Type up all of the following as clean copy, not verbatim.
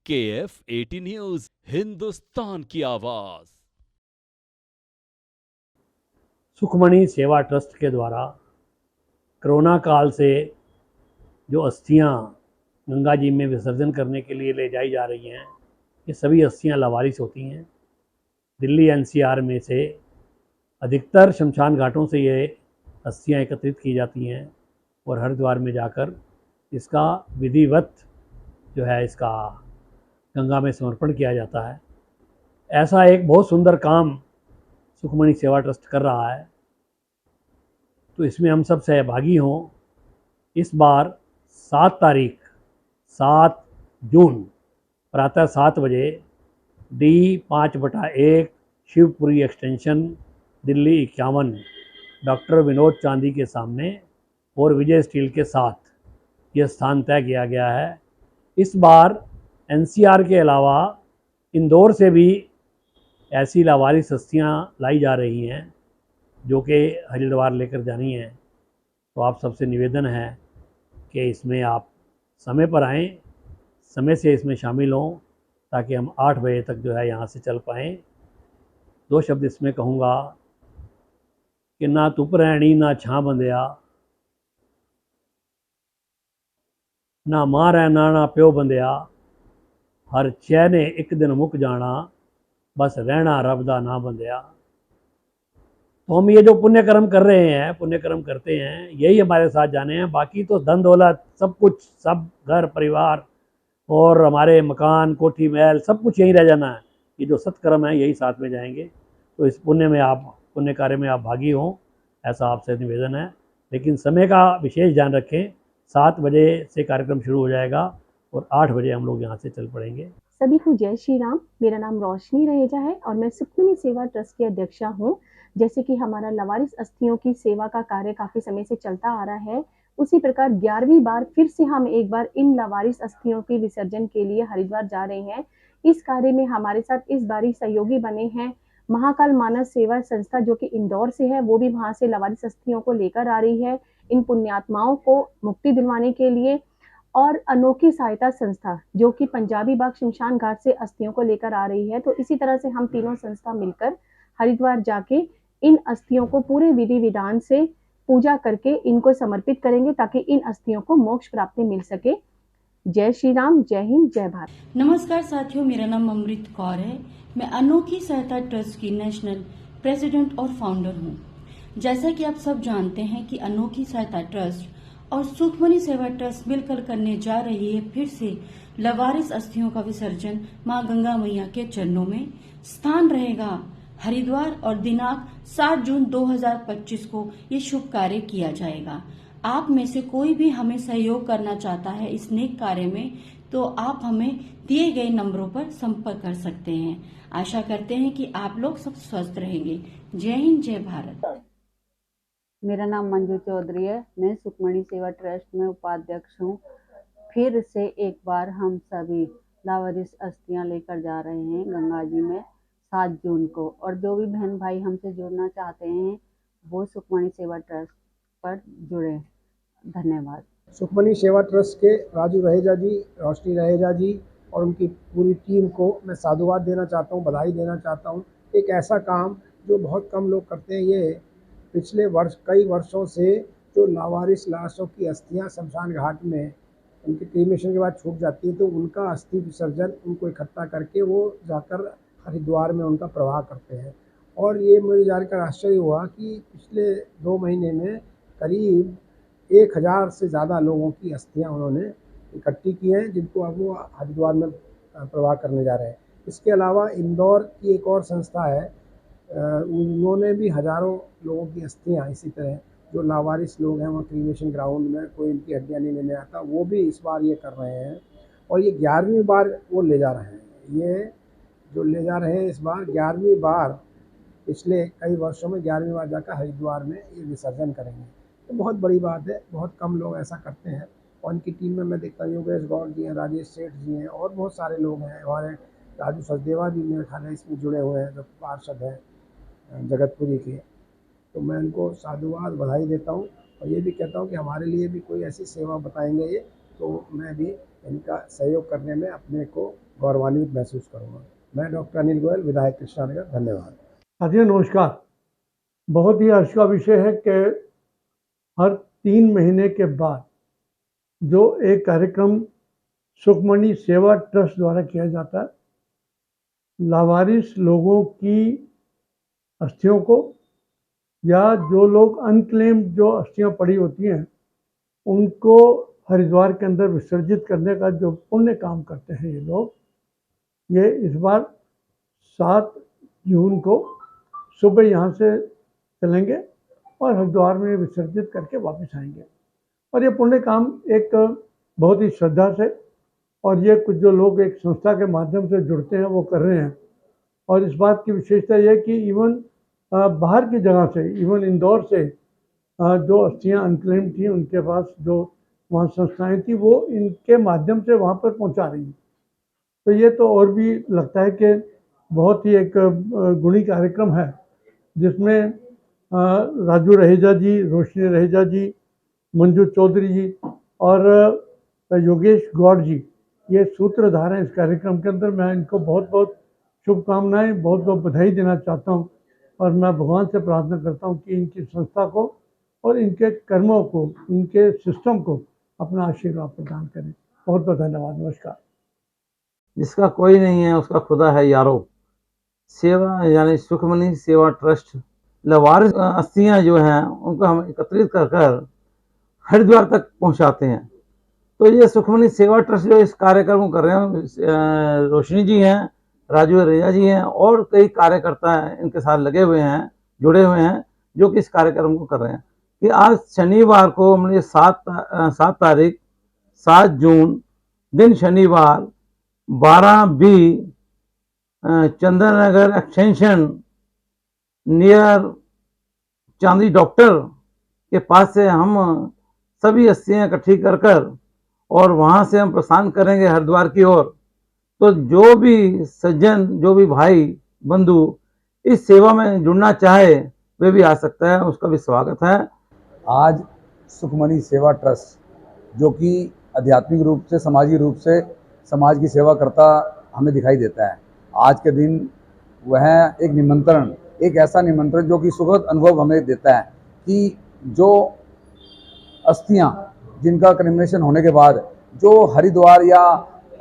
KF 80 news, Hindustan की आवाज। सुखमणि सेवा ट्रस्ट के द्वारा कोरोना काल से जो अस्थियां गंगा जी में विसर्जन करने के लिए ले जाई जा रही हैं, ये सभी अस्थियां लावारिस होती हैं। दिल्ली एनसीआर में से अधिकतर शमशान घाटों से ये अस्थियां एकत्रित की जाती हैं और हरिद्वार में जाकर इसका विधिवत जो है इसका गंगा में समर्पण किया जाता है। ऐसा एक बहुत सुंदर काम सुखमणि सेवा ट्रस्ट कर रहा है, तो इसमें हम सब सहभागी हों। इस बार 7 जून प्रातः 7 बजे D5/1 Shivpuri extension Delhi 51 doctor Vinod चांदी के सामने और विजय स्टील के साथ यह स्थान तय किया गया है। इस बार एनसीआर के अलावा इंदौर से भी ऐसी लावारिस हस्तियाँ लाई जा रही हैं जो कि हरिद्वार लेकर जानी है। तो आप सबसे निवेदन है कि इसमें आप समय पर आएँ, समय से इसमें शामिल हों, ताकि हम 8 बजे तक जो है यहाँ से चल पाएँ। 2 शब्द इसमें कहूँगा कि ना धुप रैणी ना छां बंदिया, ना मां रैना ना प्यो बंदिया, हर शै ने एक दिन मुक जाना, बस रहना रब दा ना बंदिया। तो हम ये जो पुण्य कर्म कर रहे हैं, पुण्य कर्म करते हैं, यही हमारे साथ जाने हैं। बाकी तो धन दौलत सब कुछ, सब घर परिवार और हमारे मकान कोठी महल सब कुछ यहीं रह जाना है। ये जो सत्कर्म है यही साथ में जाएंगे। तो इस पुण्य कार्य में आप भागी हों, ऐसा आपसे निवेदन है। लेकिन समय का विशेष ध्यान रखें। 7 बजे से कार्यक्रम शुरू हो जाएगा और 8 बजे हम लोग यहाँ से चल पड़ेंगे। सभी को जय श्री राम। मेरा नाम रोशनी रहेजा है और मैं सुखमणि सेवा ट्रस्ट की अध्यक्षा हूँ। जैसे कि हमारा लवारिस अस्थियों की सेवा का कार्य काफी समय से चलता आ रहा है, उसी प्रकार 11वीं बार फिर से हम एक बार इन लवारिस अस्थियों के विसर्जन के लिए हरिद्वार जा रहे हैं। इस कार्य में हमारे साथ इस बारी सहयोगी बने हैं महाकाल मानव सेवा संस्था, जो कि इंदौर से है। वो भी वहां से लवारिस अस्थियों को लेकर आ रही है इन पुण्यात्माओं को मुक्ति दिलवाने के लिए। और अनोखी सहायता संस्था, जो कि पंजाबी बाग शमशान घाट से अस्थियों को लेकर आ रही है। तो इसी तरह से हम तीनों संस्था मिलकर हरिद्वार जाके इन अस्थियों को पूरे विधि विधान से पूजा करके इनको समर्पित करेंगे, ताकि इन अस्थियों को मोक्ष प्राप्ति मिल सके। जय श्री राम, जय हिंद, जय भारत। नमस्कार साथियों, मेरा नाम अमृत कौर है। मैं अनोखी सहायता ट्रस्ट की नेशनल प्रेसिडेंट और फाउंडर हूँ। जैसा कि आप सब जानते हैं कि अनोखी सहायता ट्रस्ट और सुखमणि सेवा ट्रस्ट मिलकर करने जा रही है फिर से लवारिस अस्थियों का विसर्जन मां गंगा मैया के चरणों में। स्थान रहेगा हरिद्वार और दिनांक 7 जून 2025 को ये शुभ कार्य किया जाएगा। आप में से कोई भी हमें सहयोग करना चाहता है इस नेक कार्य में, तो आप हमें दिए गए नंबरों पर संपर्क कर सकते हैं। आशा करते हैं कि आप लोग सब स्वस्थ रहेंगे। जय हिंद, जय भारत। मेरा नाम मंजू चौधरी है। मैं सुखमणि सेवा ट्रस्ट में उपाध्यक्ष हूँ। फिर से एक बार हम सभी लावारिस अस्थियाँ लेकर जा रहे हैं गंगा जी में 7 जून को। और जो भी बहन भाई हमसे जुड़ना चाहते हैं वो सुखमणि सेवा ट्रस्ट पर जुड़े। धन्यवाद। सुखमणि सेवा ट्रस्ट के राजू रहेजा जी, रोशनी रहेजा जी और उनकी पूरी टीम को मैं साधुवाद देना चाहता हूँ, बधाई देना चाहता हूँ। एक ऐसा काम जो बहुत कम लोग करते हैं। ये पिछले कई वर्षों से जो लावारिस लाशों की अस्थियाँ शमशान घाट में उनके क्रीमेशन के बाद छूट जाती है, तो उनका अस्थि विसर्जन उनको इकट्ठा करके वो जाकर हरिद्वार में उनका प्रवाह करते हैं। और ये मुझे जानकर आश्चर्य हुआ कि पिछले 2 महीने में करीब 1000 से ज़्यादा लोगों की अस्थियाँ उन्होंने इकट्ठी की हैं, जिनको अब वो हरिद्वार में प्रवाह करने जा रहे हैं। इसके अलावा इंदौर की एक और संस्था है, उन्होंने भी हज़ारों लोगों की अस्थियाँ इसी तरह, जो लावारिस लोग हैं वहाँ क्रीमेशन ग्राउंड में कोई इनकी हड्डियाँ नहीं लेने आता, वो भी इस बार ये कर रहे हैं। और ये 11वीं बार वो ले जा रहे हैं। ये जो ले जा रहे हैं इस बार 11वीं बार, पिछले कई वर्षों में 11वीं बार जाकर हरिद्वार में ये विसर्जन करेंगे। तो बहुत बड़ी बात है, बहुत कम लोग ऐसा करते हैं। और उनकी टीम में मैं देखता हूँ योगेश गौड़ जी हैं, राजेश सेठ जी हैं और बहुत सारे लोग हैं। हमारे राजू सचदेवा भी मेरे ख्याल है इसमें जुड़े हुए हैं, जो पार्षद हैं जगतपुरी के। तो मैं उनको साधुवाद बधाई देता हूँ और ये भी कहता हूँ कि हमारे लिए भी कोई ऐसी सेवा बताएंगे ये, तो मैं भी इनका सहयोग करने में अपने को गौरवान्वित महसूस करूँगा। मैं डॉक्टर अनिल गोयल, विधायक कृष्णानगर, धन्यवाद। साथियों नमस्कार। बहुत ही हर्ष का विषय है कि हर 3 महीने के बाद जो एक कार्यक्रम सुखमणि सेवा ट्रस्ट द्वारा किया जाता है, लावारिस लोगों की अस्थियों को या जो लोग अनक्लेम्ड जो अस्थियां पड़ी होती हैं उनको हरिद्वार के अंदर विसर्जित करने का जो पुण्य काम करते हैं ये लोग, ये इस बार 7 जून को सुबह यहाँ से चलेंगे और हरिद्वार में विसर्जित करके वापस आएंगे। और ये पुण्य काम एक बहुत ही श्रद्धा से, और ये कुछ जो लोग एक संस्था के माध्यम से जुड़ते हैं वो कर रहे हैं। और इस बात की विशेषता यह कि इवन बाहर की जगह से, इवन इंदौर से जो अस्थियाँ अनक्लेम थी उनके पास जो वहाँ संस्थाएं थी वो इनके माध्यम से वहाँ पर पहुँचा रही हैं। तो ये तो और भी लगता है कि बहुत ही एक गुणी कार्यक्रम है जिसमें राजू रहेजा जी, रोशनी रहेजा जी, मंजू चौधरी जी और योगेश गौड़ जी ये सूत्रधार हैं इस कार्यक्रम के अंदर। मैं इनको बहुत बहुत शुभकामनाएं, बहुत बहुत बधाई देना चाहता हूं और मैं भगवान से प्रार्थना करता हूं कि इनकी संस्था को और इनके कर्मों को, इनके सिस्टम को अपना आशीर्वाद प्रदान करें। बहुत बहुत धन्यवाद। नमस्कार। जिसका कोई नहीं है उसका खुदा है यारो। सेवा यानी सुखमणि सेवा ट्रस्ट लावारिस अस्थियां जो हैं उनको हम एकत्रित कर कर हरिद्वार तक पहुंचाते हैं। तो ये सुखमणि सेवा ट्रस्ट जो इस कार्यक्रम को कर रहे हैं, रोशनी जी हैं, राजू रहेजा जी हैं और कई कार्यकर्ता इनके साथ लगे हुए हैं, जुड़े हुए हैं, जो कि इस कार्यक्रम को कर रहे हैं। कि आज शनिवार को हमने 7 तारीख 7 जून दिन शनिवार 12B Chandan Nagar extension near चांदी डॉक्टर के पास से हम सभी अस्थियाँ इकट्ठी कर कर और वहाँ से हम प्रस्थान करेंगे हरिद्वार की ओर। तो जो भी सज्जन, जो भी भाई बंधु इस सेवा में जुड़ना चाहे वे भी आ सकता है, उसका भी स्वागत है। आज सुखमणि सेवा ट्रस्ट जो कि आध्यात्मिक रूप से, सामाजिक रूप से समाज की सेवा करता हमें दिखाई देता है, आज के दिन वह एक निमंत्रण, एक ऐसा निमंत्रण जो कि सुखद अनुभव हमें देता है कि जो अस्थियां जिनका क्रिमिनेशन होने के बाद जो हरिद्वार या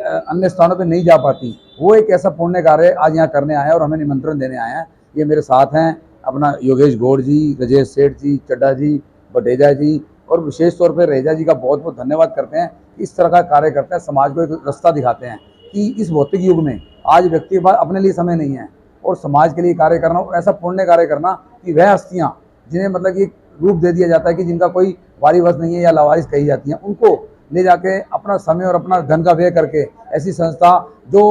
अन्य स्थानों पे नहीं जा पाती, वो एक ऐसा पुण्य कार्य आज यहाँ करने आए हैं और हमें निमंत्रण देने आए हैं। ये मेरे साथ हैं अपना योगेश गौड़ जी, राजेश सेठ जी, चड्डा जी, बटेजा जी, और विशेष तौर पर रहेजा जी का बहुत बहुत धन्यवाद करते हैं। इस तरह का कार्य करते हैं, समाज को एक रास्ता दिखाते हैं कि इस भौतिक युग में आज व्यक्ति के पास अपने लिए समय नहीं है और समाज के लिए कार्य करना, ऐसा पुण्य कार्य करना कि वह हस्तियाँ जिन्हें मतलब कि रूप दे दिया जाता है कि जिनका कोई वारिवश नहीं है या लावारिस कही जाती हैं, उनको ले जाके अपना समय और अपना धन का व्यय करके ऐसी संस्था जो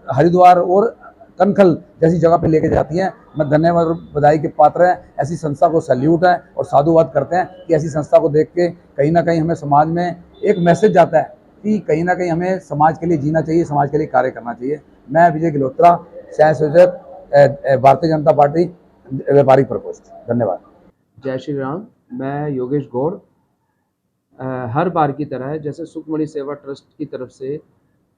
हरिद्वार और कनखल जैसी जगह पे लेके जाती हैं, मैं धन्यवाद और बधाई के पात्र हैं। ऐसी संस्था को सैल्यूट है और साधुवाद करते हैं कि ऐसी संस्था को देख के कहीं ना कहीं हमें समाज में एक मैसेज जाता है कि कहीं ना कहीं हमें समाज के लिए जीना चाहिए, समाज के लिए कार्य करना चाहिए। मैं विजय गिलोत्रा, सह संयोजक, भारतीय जनता पार्टी व्यापारिक प्रकोष्ठ। धन्यवाद। जय श्री राम। मैं योगेश गौड़। हर बार की तरह जैसे सुखमणि सेवा ट्रस्ट की तरफ से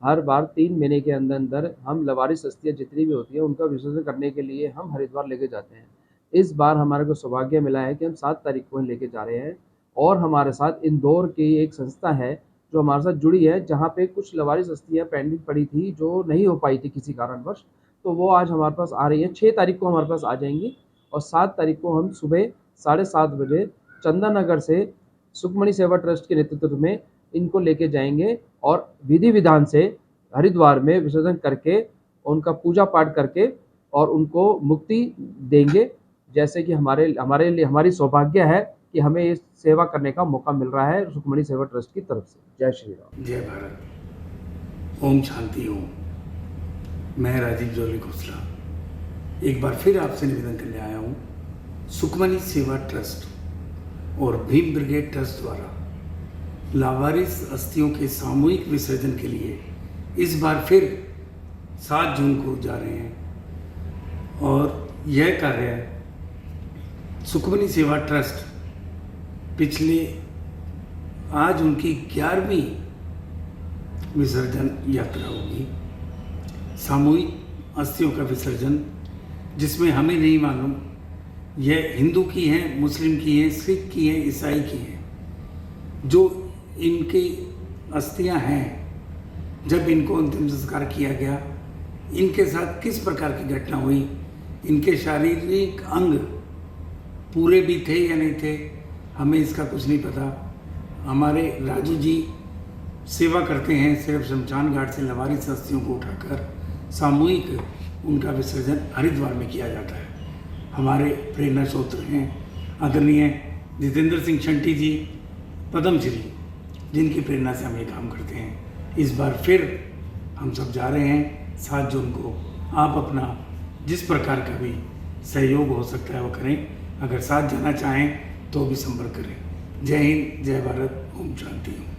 हर बार 3 महीने के अंदर अंदर हम लावारिस अस्थियाँ जितनी भी होती हैं उनका विसर्जन करने के लिए हम हरिद्वार लेके जाते हैं। इस बार हमारे को सौभाग्य मिला है कि हम 7 तारीख को लेके जा रहे हैं और हमारे साथ इंदौर की एक संस्था है जो हमारे साथ जुड़ी है, जहाँ पे कुछ लावारिस अस्थियाँ पेंडिंग पड़ी थी जो नहीं हो पाई थी किसी कारणवश, तो वो आज हमारे पास आ रही है। 6 तारीख को हमारे पास आ जाएंगी और 7 तारीख को हम सुबह 7:30 बजे चंदन नगर से सुखमणि सेवा ट्रस्ट के नेतृत्व में इनको लेके जाएंगे और विधि विधान से हरिद्वार में विसर्जन करके उनका पूजा पाठ करके और उनको मुक्ति देंगे। जैसे कि हमारे लिए हमारी सौभाग्य है कि हमें ये सेवा करने का मौका मिल रहा है सुखमणि सेवा ट्रस्ट की तरफ से। जय श्री राम। जय भारत। ओम शांति ओम। मैं राजीव जोली घोसला एक बार फिर आपसे निवेदन करने आया हूँ। सुखमणि सेवा ट्रस्ट और भीम ब्रिगेड ट्रस्ट द्वारा लावारिस अस्थियों के सामूहिक विसर्जन के लिए इस बार फिर 7 जून को जा रहे हैं और यह कार्य सुखमणि सेवा ट्रस्ट पिछले आज उनकी 11वीं विसर्जन यात्रा होगी। सामूहिक अस्थियों का विसर्जन, जिसमें हमें नहीं मालूम यह हिंदू की हैं, मुस्लिम की हैं, सिख की हैं, ईसाई की हैं, जो इनकी अस्थियां हैं, जब इनको अंतिम संस्कार किया गया, इनके साथ किस प्रकार की घटना हुई, इनके शारीरिक अंग पूरे भी थे या नहीं थे, हमें इसका कुछ नहीं पता। हमारे राजू जी सेवा करते हैं, सिर्फ शमशान घाट से लवारिस अस्थियों को उठाकर सामूहिक उनका विसर्जन हरिद्वार में किया जाता है। हमारे प्रेरणा स्रोत हैं आदरणीय जितेंद्र सिंह शंटी जी, पद्मश्री, जिनकी प्रेरणा से हम ये काम करते हैं। इस बार फिर हम सब जा रहे हैं 7 जून को। आप अपना जिस प्रकार का भी सहयोग हो सकता है वो करें। अगर साथ जाना चाहें तो भी संपर्क करें। जय हिंद, जय भारत, ओम शांति।